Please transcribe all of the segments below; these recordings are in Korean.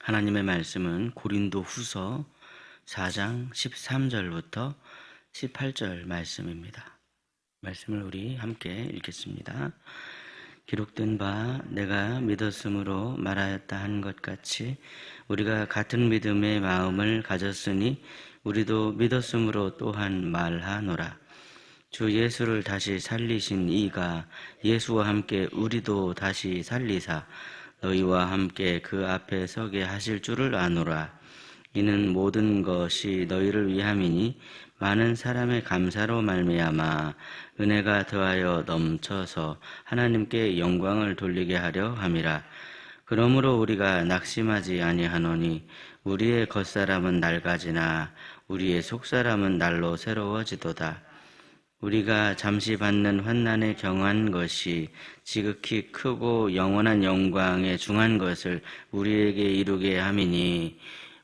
하나님의 말씀은 고린도 후서 4장 13절부터 18절 말씀입니다. 말씀을 우리 함께 읽겠습니다. 기록된 바 내가 믿었으므로 말하였다 한 것 같이 우리가 같은 믿음의 마음을 가졌으니 우리도 믿었으므로 또한 말하노라. 주 예수를 다시 살리신 이가 예수와 함께 우리도 다시 살리사 너희와 함께 그 앞에 서게 하실 줄을 아노라. 이는 모든 것이 너희를 위함이니 많은 사람의 감사로 말미암아 은혜가 더하여 넘쳐서 하나님께 영광을 돌리게 하려 함이라. 그러므로 우리가 낙심하지 아니하노니 우리의 겉사람은 낡아지나 우리의 속사람은 날로 새로워지도다. 우리가 잠시 받는 환난에 경한 것이 지극히 크고 영원한 영광에 중한 것을 우리에게 이루게 함이니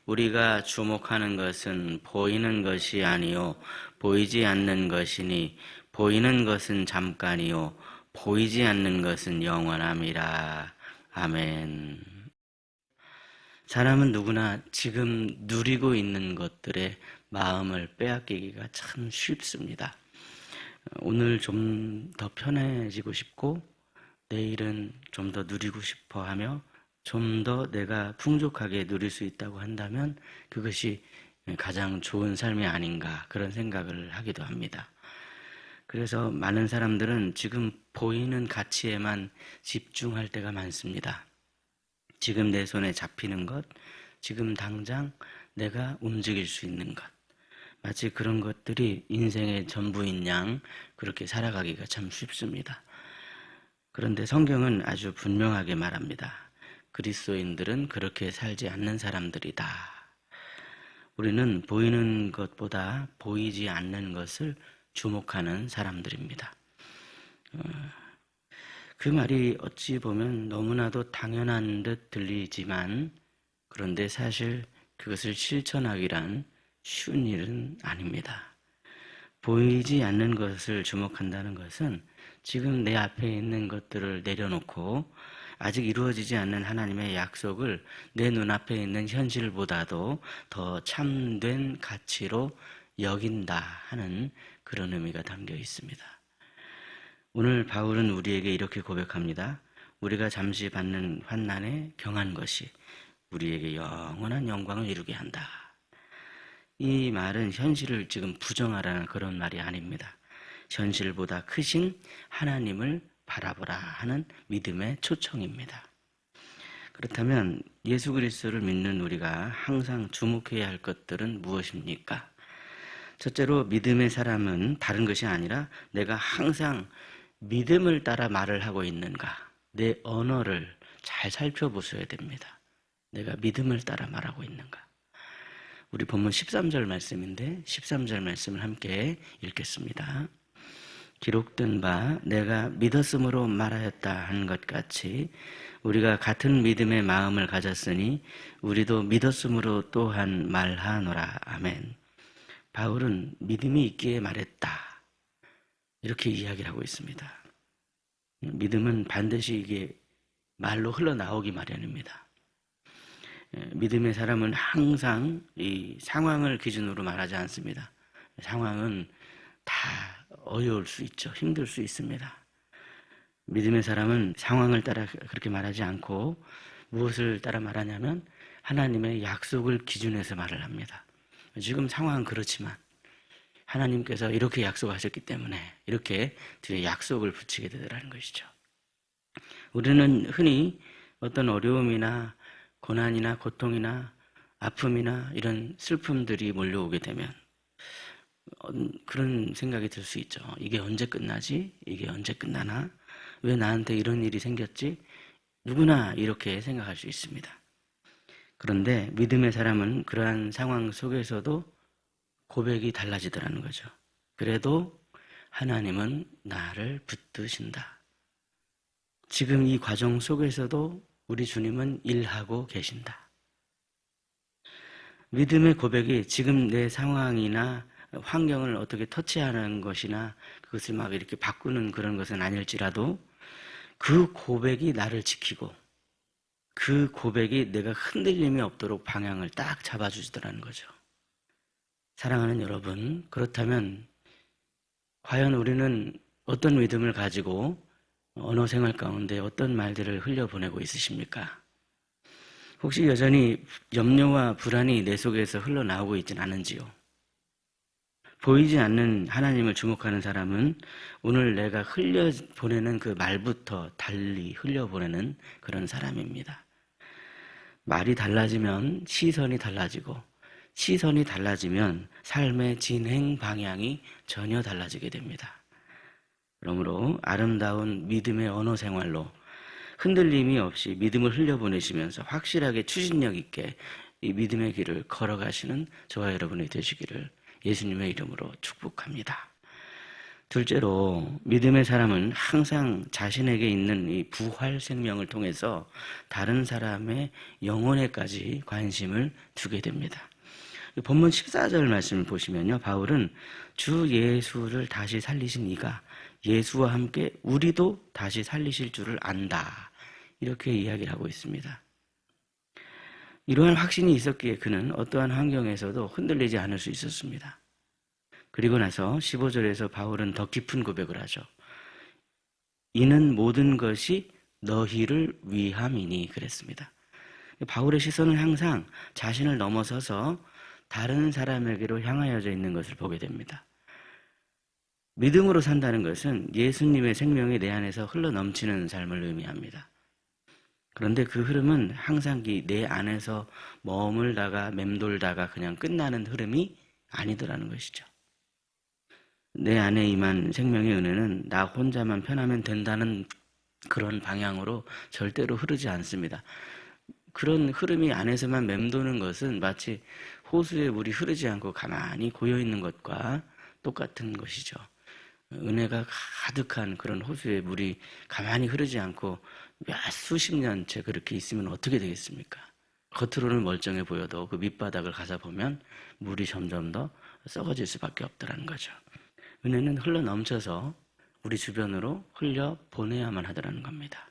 우리가 주목하는 것은 보이는 것이 아니요 보이지 않는 것이니 보이는 것은 잠깐이요 보이지 않는 것은 영원함이라. 아멘. 사람은 누구나 지금 누리고 있는 것들에 마음을 빼앗기기가 참 쉽습니다. 오늘 좀 더 편해지고 싶고 내일은 좀 더 누리고 싶어 하며 좀 더 내가 풍족하게 누릴 수 있다고 한다면 그것이 가장 좋은 삶이 아닌가 그런 생각을 하기도 합니다. 그래서 많은 사람들은 지금 보이는 가치에만 집중할 때가 많습니다. 지금 내 손에 잡히는 것, 지금 당장 내가 움직일 수 있는 것, 마치 그런 것들이 인생의 전부인 양 그렇게 살아가기가 참 쉽습니다. 그런데 성경은 아주 분명하게 말합니다. 그리스도인들은 그렇게 살지 않는 사람들이다. 우리는 보이는 것보다 보이지 않는 것을 주목하는 사람들입니다. 그 말이 어찌 보면 너무나도 당연한 듯 들리지만 그런데 사실 그것을 실천하기란 쉬운 일은 아닙니다. 보이지 않는 것을 주목한다는 것은 지금 내 앞에 있는 것들을 내려놓고 아직 이루어지지 않는 하나님의 약속을 내 눈앞에 있는 현실보다도 더 참된 가치로 여긴다 하는 그런 의미가 담겨 있습니다. 오늘 바울은 우리에게 이렇게 고백합니다. 우리가 잠시 받는 환난에 경한 것이 우리에게 영원한 영광을 이루게 한다. 이 말은 현실을 지금 부정하라는 그런 말이 아닙니다. 현실보다 크신 하나님을 바라보라 하는 믿음의 초청입니다. 그렇다면 예수 그리스도를 믿는 우리가 항상 주목해야 할 것들은 무엇입니까? 첫째로 믿음의 사람은 다른 것이 아니라 내가 항상 믿음을 따라 말을 하고 있는가, 내 언어를 잘 살펴보셔야 됩니다. 내가 믿음을 따라 말하고 있는가. 우리 본문 13절 말씀인데 13절 말씀을 함께 읽겠습니다. 기록된 바 내가 믿었으므로 말하였다 한 것 같이 우리가 같은 믿음의 마음을 가졌으니 우리도 믿었으므로 또한 말하노라. 아멘. 바울은 믿음이 있기에 말했다 이렇게 이야기를 하고 있습니다. 믿음은 반드시 이게 말로 흘러나오기 마련입니다. 믿음의 사람은 항상 이 상황을 기준으로 말하지 않습니다. 상황은 다 어려울 수 있죠. 힘들 수 있습니다. 믿음의 사람은 상황을 따라 그렇게 말하지 않고 무엇을 따라 말하냐면 하나님의 약속을 기준해서 말을 합니다. 지금 상황은 그렇지만 하나님께서 이렇게 약속하셨기 때문에 이렇게 뒤에 약속을 붙이게 되더라는 것이죠. 우리는 흔히 어떤 어려움이나 고난이나 고통이나 아픔이나 이런 슬픔들이 몰려오게 되면 그런 생각이 들 수 있죠. 이게 언제 끝나지? 이게 언제 끝나나? 왜 나한테 이런 일이 생겼지? 누구나 이렇게 생각할 수 있습니다. 그런데 믿음의 사람은 그러한 상황 속에서도 고백이 달라지더라는 거죠. 그래도 하나님은 나를 붙드신다. 지금 이 과정 속에서도 우리 주님은 일하고 계신다. 믿음의 고백이 지금 내 상황이나 환경을 어떻게 터치하는 것이나 그것을 막 이렇게 바꾸는 그런 것은 아닐지라도 그 고백이 나를 지키고 그 고백이 내가 흔들림이 없도록 방향을 딱 잡아주시더라는 거죠. 사랑하는 여러분, 그렇다면 과연 우리는 어떤 믿음을 가지고 언어 생활 가운데 어떤 말들을 흘려보내고 있으십니까? 혹시 여전히 염려와 불안이 내 속에서 흘러나오고 있진 않은지요? 보이지 않는 하나님을 주목하는 사람은 오늘 내가 흘려보내는 그 말부터 달리 흘려보내는 그런 사람입니다. 말이 달라지면 시선이 달라지고, 시선이 달라지면 삶의 진행 방향이 전혀 달라지게 됩니다. 그러므로 아름다운 믿음의 언어 생활로 흔들림이 없이 믿음을 흘려보내시면서 확실하게 추진력 있게 이 믿음의 길을 걸어가시는 저와 여러분이 되시기를 예수님의 이름으로 축복합니다. 둘째로, 믿음의 사람은 항상 자신에게 있는 이 부활 생명을 통해서 다른 사람의 영혼에까지 관심을 두게 됩니다. 본문 14절 말씀을 보시면요, 바울은 주 예수를 다시 살리신 이가 예수와 함께 우리도 다시 살리실 줄을 안다, 이렇게 이야기를 하고 있습니다. 이러한 확신이 있었기에 그는 어떠한 환경에서도 흔들리지 않을 수 있었습니다. 그리고 나서 15절에서 바울은 더 깊은 고백을 하죠. 이는 모든 것이 너희를 위함이니, 그랬습니다. 바울의 시선은 항상 자신을 넘어서서 다른 사람에게로 향하여져 있는 것을 보게 됩니다. 믿음으로 산다는 것은 예수님의 생명이 내 안에서 흘러넘치는 삶을 의미합니다. 그런데 그 흐름은 항상 내 안에서 머물다가 맴돌다가 그냥 끝나는 흐름이 아니더라는 것이죠. 내 안에 임한 생명의 은혜는 나 혼자만 편하면 된다는 그런 방향으로 절대로 흐르지 않습니다. 그런 흐름이 안에서만 맴도는 것은 마치 호수에 물이 흐르지 않고 가만히 고여있는 것과 똑같은 것이죠. 은혜가 가득한 그런 호수에 물이 가만히 흐르지 않고 몇 수십 년째 그렇게 있으면 어떻게 되겠습니까? 겉으로는 멀쩡해 보여도 그 밑바닥을 가서 보면 물이 점점 더 썩어질 수밖에 없더라는 거죠. 은혜는 흘러넘쳐서 우리 주변으로 흘려보내야만 하더라는 겁니다.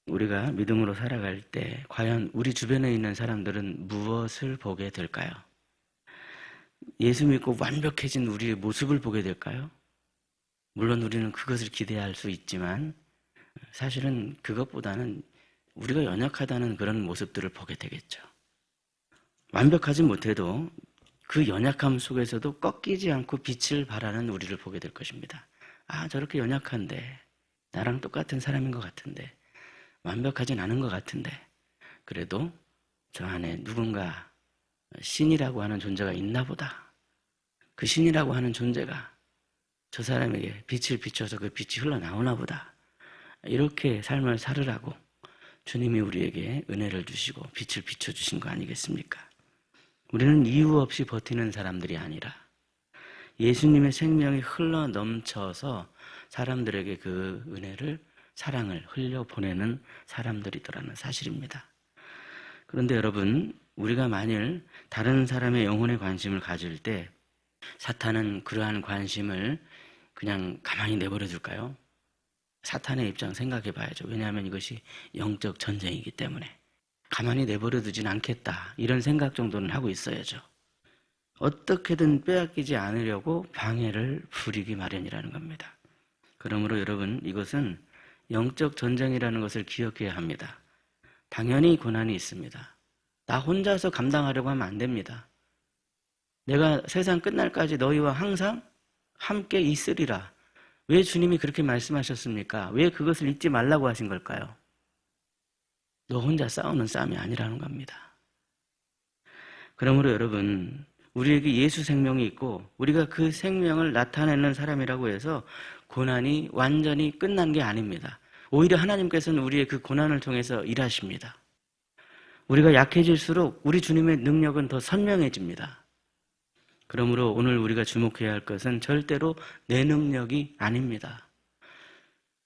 우리가 믿음으로 살아갈 때 과연 우리 주변에 있는 사람들은 무엇을 보게 될까요? 예수 믿고 완벽해진 우리의 모습을 보게 될까요? 물론 우리는 그것을 기대할 수 있지만 사실은 그것보다는 우리가 연약하다는 그런 모습들을 보게 되겠죠. 완벽하지 못해도 그 연약함 속에서도 꺾이지 않고 빛을 발하는 우리를 보게 될 것입니다. 아, 저렇게 연약한데, 나랑 똑같은 사람인 것 같은데, 완벽하진 않은 것 같은데, 그래도 저 안에 누군가 신이라고 하는 존재가 있나 보다. 그 신이라고 하는 존재가 저 사람에게 빛을 비춰서 그 빛이 흘러나오나 보다. 이렇게 삶을 살으라고 주님이 우리에게 은혜를 주시고 빛을 비춰주신 거 아니겠습니까? 우리는 이유 없이 버티는 사람들이 아니라 예수님의 생명이 흘러 넘쳐서 사람들에게 그 은혜를, 사랑을 흘려보내는 사람들이더라는 사실입니다. 그런데 여러분, 우리가 만일 다른 사람의 영혼에 관심을 가질 때 사탄은 그러한 관심을 그냥 가만히 내버려 둘까요? 사탄의 입장 생각해 봐야죠. 왜냐하면 이것이 영적 전쟁이기 때문에. 가만히 내버려 두진 않겠다, 이런 생각 정도는 하고 있어야죠. 어떻게든 빼앗기지 않으려고 방해를 부리기 마련이라는 겁니다. 그러므로 여러분, 이것은 영적 전쟁이라는 것을 기억해야 합니다. 당연히 고난이 있습니다. 나 혼자서 감당하려고 하면 안 됩니다. 내가 세상 끝날까지 너희와 항상 함께 있으리라. 왜 주님이 그렇게 말씀하셨습니까? 왜 그것을 잊지 말라고 하신 걸까요? 너 혼자 싸우는 싸움이 아니라는 겁니다. 그러므로 여러분, 우리에게 예수 생명이 있고 우리가 그 생명을 나타내는 사람이라고 해서 고난이 완전히 끝난 게 아닙니다. 오히려 하나님께서는 우리의 그 고난을 통해서 일하십니다. 우리가 약해질수록 우리 주님의 능력은 더 선명해집니다. 그러므로 오늘 우리가 주목해야 할 것은 절대로 내 능력이 아닙니다.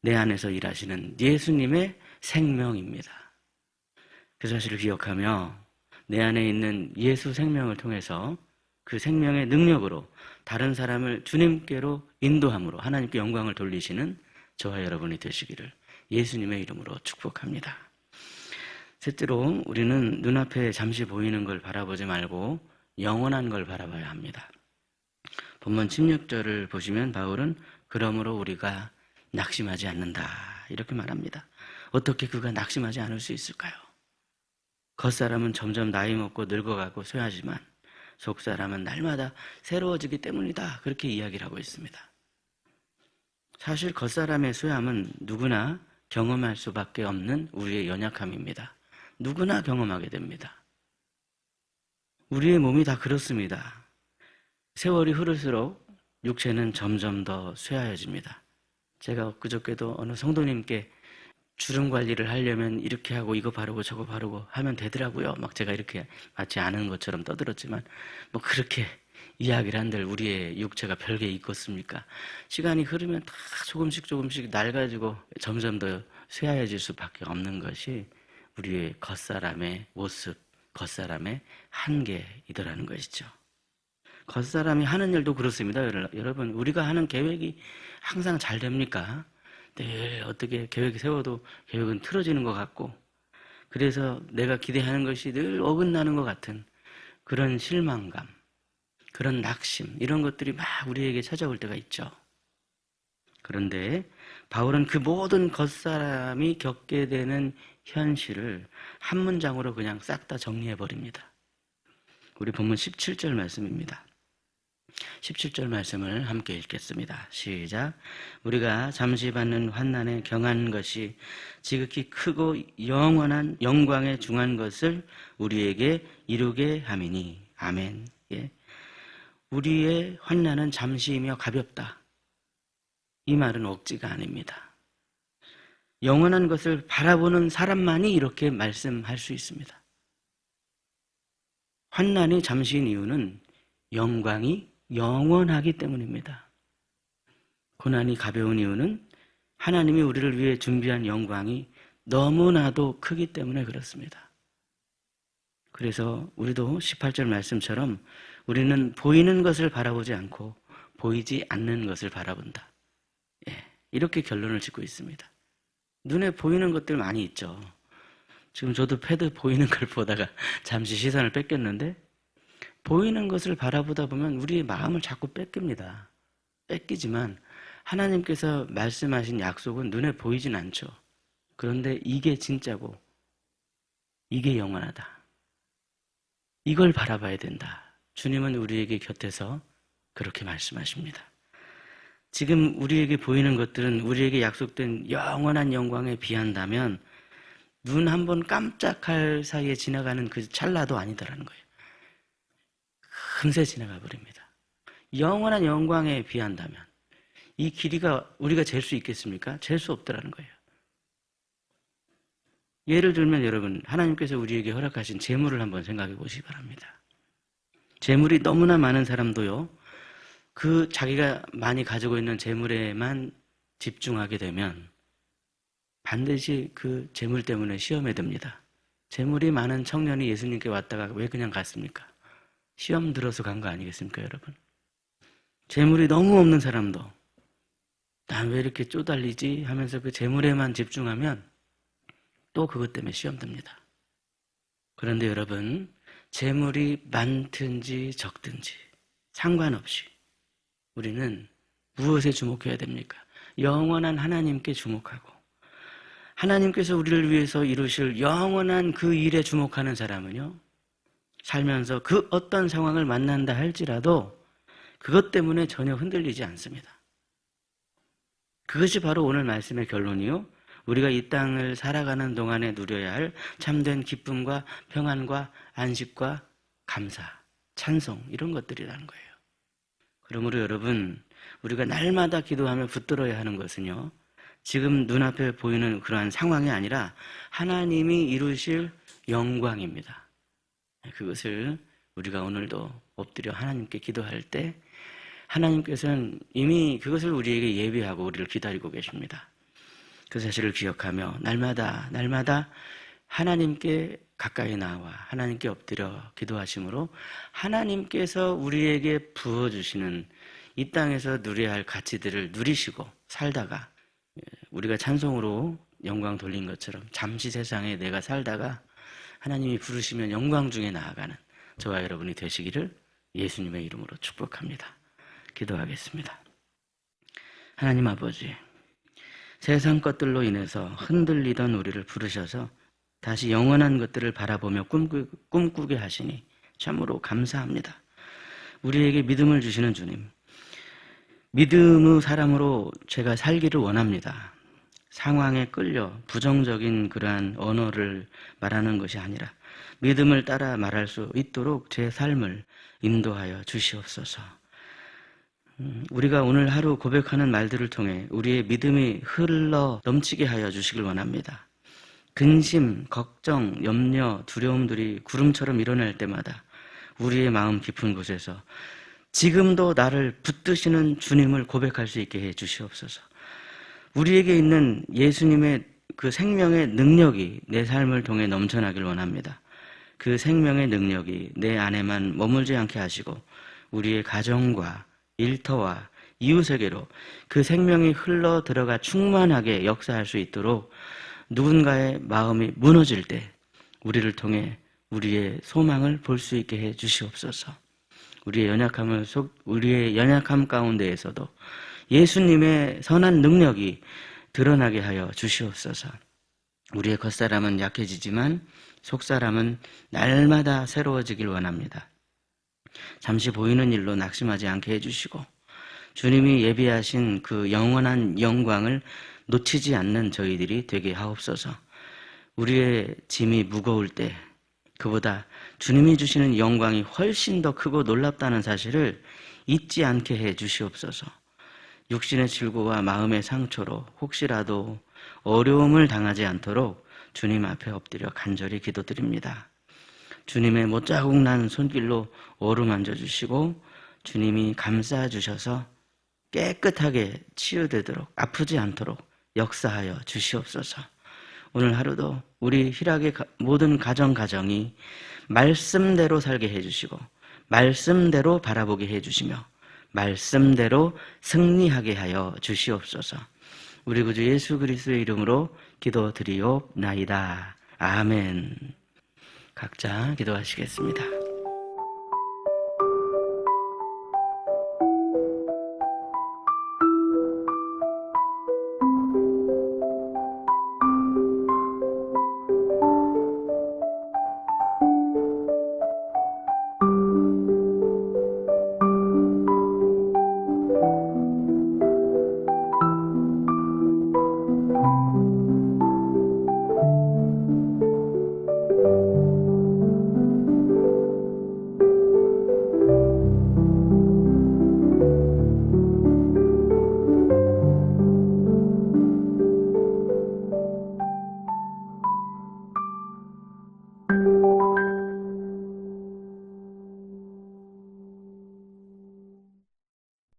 내 안에서 일하시는 예수님의 생명입니다. 그 사실을 기억하며 내 안에 있는 예수 생명을 통해서 그 생명의 능력으로 다른 사람을 주님께로 인도함으로 하나님께 영광을 돌리시는 저와 여러분이 되시기를 예수님의 이름으로 축복합니다. 셋째로 우리는 눈앞에 잠시 보이는 걸 바라보지 말고 영원한 걸 바라봐야 합니다. 본문 16절을 보시면 바울은 그러므로 우리가 낙심하지 않는다 이렇게 말합니다. 어떻게 그가 낙심하지 않을 수 있을까요? 겉사람은 점점 나이 먹고 늙어가고 쇠하지만 속사람은 날마다 새로워지기 때문이다 그렇게 이야기를 하고 있습니다. 사실 겉사람의 쇠함은 누구나 경험할 수밖에 없는 우리의 연약함입니다. 누구나 경험하게 됩니다. 우리의 몸이 다 그렇습니다. 세월이 흐를수록 육체는 점점 더 쇠하여집니다. 제가 엊그저께도 어느 성도님께 주름 관리를 하려면 이렇게 하고 이거 바르고 저거 바르고 하면 되더라고요. 막 제가 이렇게 마치 아는 것처럼 떠들었지만 뭐 그렇게 이야기를 한들 우리의 육체가 별게 있겠습니까? 시간이 흐르면 다 조금씩 낡아지고 점점 더 쇠하여질 수밖에 없는 것이 우리의 겉사람의 모습, 겉사람의 한계이더라는 것이죠. 겉사람이 하는 일도 그렇습니다. 여러분, 우리가 하는 계획이 항상 잘 됩니까? 늘 어떻게 계획 세워도 계획은 틀어지는 것 같고, 그래서 내가 기대하는 것이 늘 어긋나는 것 같은 그런 실망감, 그런 낙심, 이런 것들이 막 우리에게 찾아올 때가 있죠. 그런데 바울은 그 모든 겉사람이 겪게 되는 현실을 한 문장으로 그냥 싹 다 정리해버립니다. 우리 본문 17절 말씀입니다. 17절 말씀을 함께 읽겠습니다. 시작. 우리가 잠시 받는 환난에 경한 것이 지극히 크고 영원한 영광에 중한 것을 우리에게 이루게 함이니. 아멘. 예. 우리의 환난은 잠시이며 가볍다. 이 말은 억지가 아닙니다. 영원한 것을 바라보는 사람만이 이렇게 말씀할 수 있습니다. 환난이 잠시인 이유는 영광이 영원하기 때문입니다. 고난이 가벼운 이유는 하나님이 우리를 위해 준비한 영광이 너무나도 크기 때문에 그렇습니다. 그래서 우리도 18절 말씀처럼 우리는 보이는 것을 바라보지 않고 보이지 않는 것을 바라본다. 예, 이렇게 결론을 짓고 있습니다. 눈에 보이는 것들 많이 있죠. 지금 저도 패드 보이는 걸 보다가 잠시 시선을 뺏겼는데, 보이는 것을 바라보다 보면 우리의 마음을 자꾸 뺏깁니다. 뺏기지만 하나님께서 말씀하신 약속은 눈에 보이진 않죠. 그런데 이게 진짜고 이게 영원하다. 이걸 바라봐야 된다. 주님은 우리에게 곁에서 그렇게 말씀하십니다. 지금 우리에게 보이는 것들은 우리에게 약속된 영원한 영광에 비한다면 눈 한 번 깜짝할 사이에 지나가는 그 찰나도 아니더라는 거예요. 금세 지나가 버립니다. 영원한 영광에 비한다면 이 길이가 우리가 잴 수 있겠습니까? 잴 수 없더라는 거예요. 예를 들면 여러분, 하나님께서 우리에게 허락하신 재물을 한번 생각해 보시기 바랍니다. 재물이 너무나 많은 사람도요, 그 자기가 많이 가지고 있는 재물에만 집중하게 되면 반드시 그 재물 때문에 시험에 듭니다. 재물이 많은 청년이 예수님께 왔다가 왜 그냥 갔습니까? 시험 들어서 간 거 아니겠습니까, 여러분? 재물이 너무 없는 사람도 난 왜 이렇게 쪼달리지 하면서 그 재물에만 집중하면 또 그것 때문에 시험 듭니다. 그런데 여러분, 재물이 많든지 적든지 상관없이 우리는 무엇에 주목해야 됩니까? 영원한 하나님께 주목하고 하나님께서 우리를 위해서 이루실 영원한 그 일에 주목하는 사람은요, 살면서 그 어떤 상황을 만난다 할지라도 그것 때문에 전혀 흔들리지 않습니다. 그것이 바로 오늘 말씀의 결론이요, 우리가 이 땅을 살아가는 동안에 누려야 할 참된 기쁨과 평안과 안식과 감사, 찬송, 이런 것들이라는 거예요. 그러므로 여러분, 우리가 날마다 기도하며 붙들어야 하는 것은요, 지금 눈앞에 보이는 그러한 상황이 아니라 하나님이 이루실 영광입니다. 그것을 우리가 오늘도 엎드려 하나님께 기도할 때 하나님께서는 이미 그것을 우리에게 예비하고 우리를 기다리고 계십니다. 그 사실을 기억하며 날마다 하나님께 가까이 나와 하나님께 엎드려 기도하심으로 하나님께서 우리에게 부어주시는 이 땅에서 누려야 할 가치들을 누리시고 살다가, 우리가 찬송으로 영광 돌린 것처럼 잠시 세상에 내가 살다가 하나님이 부르시면 영광 중에 나아가는 저와 여러분이 되시기를 예수님의 이름으로 축복합니다. 기도하겠습니다. 하나님 아버지, 세상 것들로 인해서 흔들리던 우리를 부르셔서 다시 영원한 것들을 바라보며 꿈꾸게 하시니 참으로 감사합니다. 우리에게 믿음을 주시는 주님, 믿음의 사람으로 제가 살기를 원합니다. 상황에 끌려 부정적인 그러한 언어를 말하는 것이 아니라 믿음을 따라 말할 수 있도록 제 삶을 인도하여 주시옵소서. 우리가 오늘 하루 고백하는 말들을 통해 우리의 믿음이 흘러 넘치게 하여 주시길 원합니다. 근심, 걱정, 염려, 두려움들이 구름처럼 일어날 때마다 우리의 마음 깊은 곳에서 지금도 나를 붙드시는 주님을 고백할 수 있게 해 주시옵소서. 우리에게 있는 예수님의 그 생명의 능력이 내 삶을 통해 넘쳐나길 원합니다. 그 생명의 능력이 내 안에만 머물지 않게 하시고 우리의 가정과 일터와 이웃에게로 그 생명이 흘러 들어가 충만하게 역사할 수 있도록 누군가의 마음이 무너질 때 우리를 통해 우리의 소망을 볼 수 있게 해 주시옵소서. 우리의 연약함 가운데에서도 예수님의 선한 능력이 드러나게 하여 주시옵소서. 우리의 겉사람은 약해지지만 속사람은 날마다 새로워지길 원합니다. 잠시 보이는 일로 낙심하지 않게 해주시고 주님이 예비하신 그 영원한 영광을 놓치지 않는 저희들이 되게 하옵소서. 우리의 짐이 무거울 때 그보다 주님이 주시는 영광이 훨씬 더 크고 놀랍다는 사실을 잊지 않게 해 주시옵소서. 육신의 질고와 마음의 상처로 혹시라도 어려움을 당하지 않도록 주님 앞에 엎드려 간절히 기도드립니다. 주님의 못자국 난 손길로 어루만져 주시고 주님이 감싸 주셔서 깨끗하게 치유되도록 아프지 않도록 역사하여 주시옵소서. 오늘 하루도 우리 희락의 모든 가정이 말씀대로 살게 해주시고 말씀대로 바라보게 해주시며 말씀대로 승리하게 하여 주시옵소서. 우리 구주 예수 그리스도의 이름으로 기도드리옵나이다. 아멘. 각자 기도하시겠습니다.